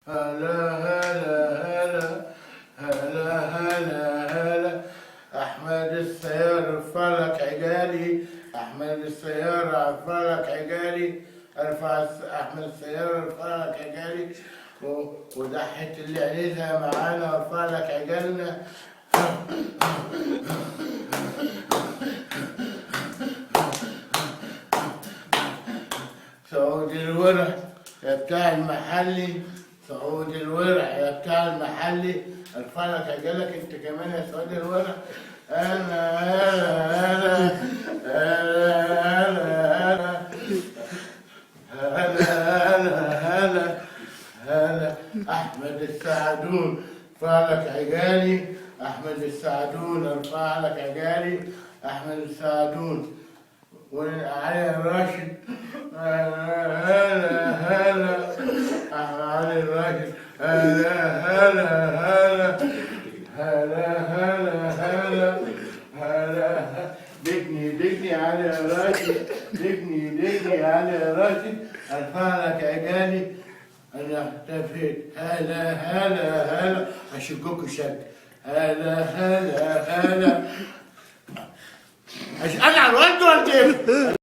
هلا هلا هلا هلا هلا أحمد السيار ارفع لك عجالي. أحمد السيار ارفع لك عجالي. أحمد السيار ارفع لك عجالي. وضحت اللي عايزها معانا ارفع لك عجالنا. سعود الورع يا بتاع المحلي، سعود الورع يا بتاع المحلي، ارفع لك عجلك انت كمان يا سعود الورع. انا انا انا هلا هلا هلا هلا احمد السعدون ارفع لك عجالي. احمد السعدون ارفع لك عجالي. احمد السعدون وعلي الراشد. هلا هلا علي الراشد. هلا هلا هلا هلا هلا هلا هلا دقني علي الراشد. دقني علي الراشد ارفع لك عجالي. انا اختفيت. هلا هلا هلا اشقكوا شق. هلا هلا هلا انا على الوالد ولا كيف؟